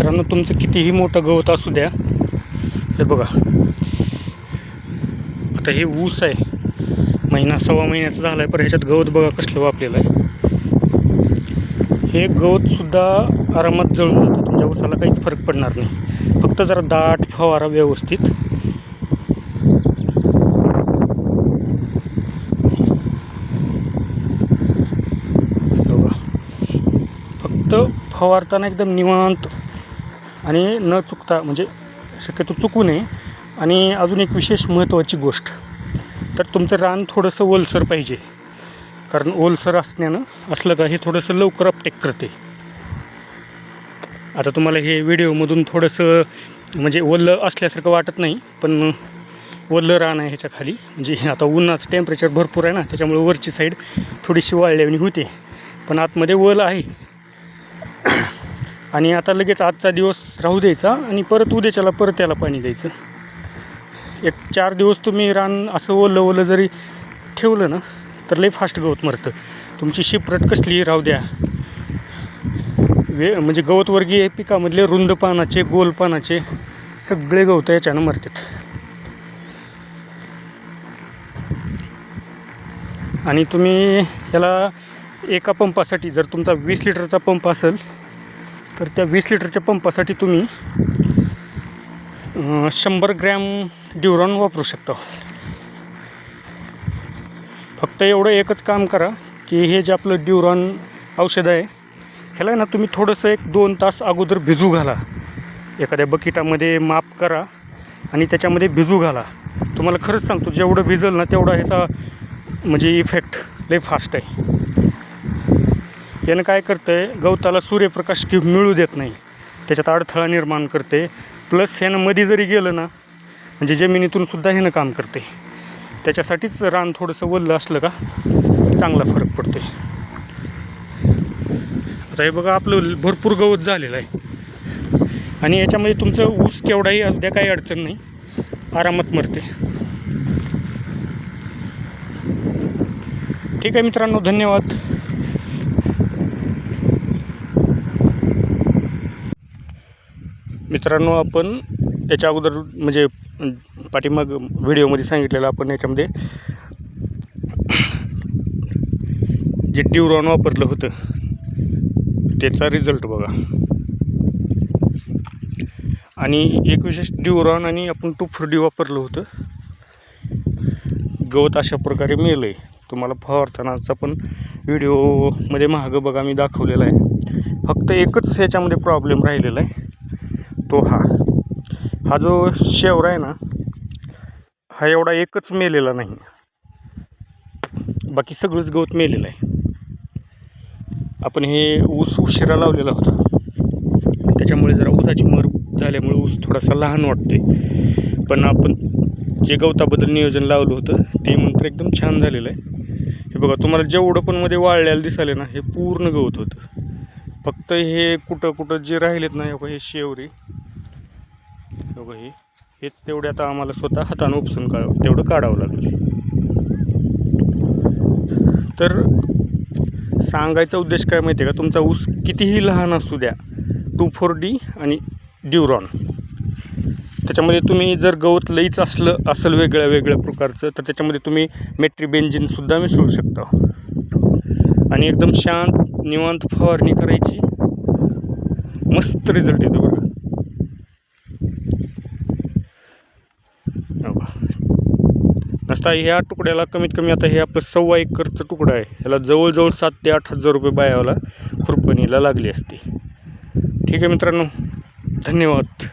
मित्रांनो, तुमचं कितीही मोठं गवत असू द्या, हे बघा आता हे ऊस आहे, महिना सव्वा महिन्याचा झाला आहे, पण ह्याच्यात गवत बघा कसलं वापलेलं आहे. हे गवतसुद्धा आरामात जळून जातं, तुमच्या ऊसाला काहीच फरक पडणार नाही. फक्त जरा दाट फवारा व्यवस्थित. फक्त फवारताना एकदम निवांत आणि न चुकता, म्हणजे शक्यतो चुकू नये. आणि अजून एक विशेष महत्त्वाची गोष्ट, तर तुमचं रान थोडंसं ओलसर पाहिजे, कारण ओलसर असलं का हे थोडंसं लवकर अपटेक करते. आता तुम्हाला हे व्हिडिओमधून थोडंसं म्हणजे ओलं असल्यासारखं वाटत नाही, पण ओलं रान आहे ह्याच्या खाली. म्हणजे आता उन्हाचं टेम्परेचर भरपूर आहे ना, त्याच्यामुळे वरची साईड थोडीशी वाळल्यावानी होते, पण आतमध्ये ओलं आहे. आणि आता लगेच आजचा दिवस राहू द्यायचा आणि परत उद्याच्याला परत त्याला पाणी द्यायचं. एक 4 दिवस तुम्ही रान असं ओलं जरी ठेवलं ना, तर लई फास्ट गवत मरतं. तुमची शिपरट कसलीही राहू द्या, म्हणजे गवतवर्गीय पिकामधले रुंद पानाचे, गोल पानाचे सगळे गवत याच्यानं मरतात. आणि तुम्ही ह्याला एका पंपासाठी, जर तुमचा 20 लिटरचा पंप असेल तर त्या 20 लिटरच्या पंपासाठी तुम्ही 100 ग्रॅम ड्युरॉन वापरू शकता. फक्त एवढं एकच काम करा की हे जे आपलं ड्युरॉन औषध आहे, ह्याला ना तुम्ही थोडंसं 1-2 तास अगोदर भिजू घाला. एखाद्या बकेटामध्ये माप करा आणि त्याच्यामध्ये भिजू घाला. तुम्हाला खरंच सांगतो, जेवढं भिजल ना तेवढा ह्याचा म्हणजे इफेक्ट लई फास्ट आहे. यानं काय करतं आहे, गवताला सूर्यप्रकाश मिळू देत नाही, त्याच्यात अडथळा निर्माण करते. प्लस ह्यानं मध्ये जरी गेलं ना, म्हणजे जमिनीतून सुद्धा ह्यानं काम करते. त्याच्यासाठीच रान थोडंसं ओलं असलं का चांगला फरक पडतो आहे. आता हे बघा, आपलं भरपूर गवत झालेलं आहे आणि याच्यामध्ये तुमचं ऊस केवढाही असू द्या, काही अडचण नाही, आरामात मरते. ठीक आहे मित्रांनो, धन्यवाद. मित्रांनो, आपण याच्या अगोदर म्हणजे पाठीमाग व्हिडिओमध्ये सांगितलेलं, आपण याच्यामध्ये जे ड्युरॉन वापरलं होतं त्याचा रिझल्ट बघा. आणि एक विशेष, ड्युरॉन आणि आपण 2,4-D वापरलं होतं, गवत अशा प्रकारे मेलं आहे. तुम्हाला फवारतानाचा पण व्हिडिओमध्ये मागं बघा मी दाखवलेला आहे. फक्त एकच ह्याच्यामध्ये प्रॉब्लेम राहिलेला आहे, तो हा जो शेवरा आहे ना, हा एवढा एकच मेलेला नाही, बाकी सगळंच गवत मेलेलं आहे. आपण हे ऊस उशिरा लावलेला होता, त्याच्यामुळे जरा ऊसाची मर झाल्यामुळे ऊस थोडासा लहान वाटते. पण आपण जे गवताबद्दल नियोजन लावलं होतं ते मंत्र एकदम छान झालेलं आहे. हे बघा, तुम्हाला जेवढं पण मध्ये वाळलेलं दिसाले ना, हे पूर्ण गवत होतं. फक्त हे कुठं जे राहिलेत ना, हे शेवरी बघा, हेच तेवढे आता आम्हाला स्वतः हातानं उपसून तेवढं काढावं लागलं. तर सांगायचा उद्देश काय माहिती आहे का, तुमचा ऊस कितीही लहान असू द्या, 2,4-D आणि ड्युरॉन, त्याच्यामध्ये तुम्ही जर गवत लईच असेल वेगळ्या प्रकारचं, तर त्याच्यामध्ये तुम्ही मेट्रिबेंजिनसुद्धा मिसळू शकता आणि एकदम शांत निवांत फवारणी करायची, मस्त रिझल्ट येतो बरं. नसता ह्या तुकड्याला कमीत कमी, आता हे आपलं 1.25 एकरचं तुकडं आहे, ह्याला जवळजवळ 7,000 ते 8,000 रुपये बायाला खुरपणीला लागली असते. ठीक आहे मित्रांनो, धन्यवाद.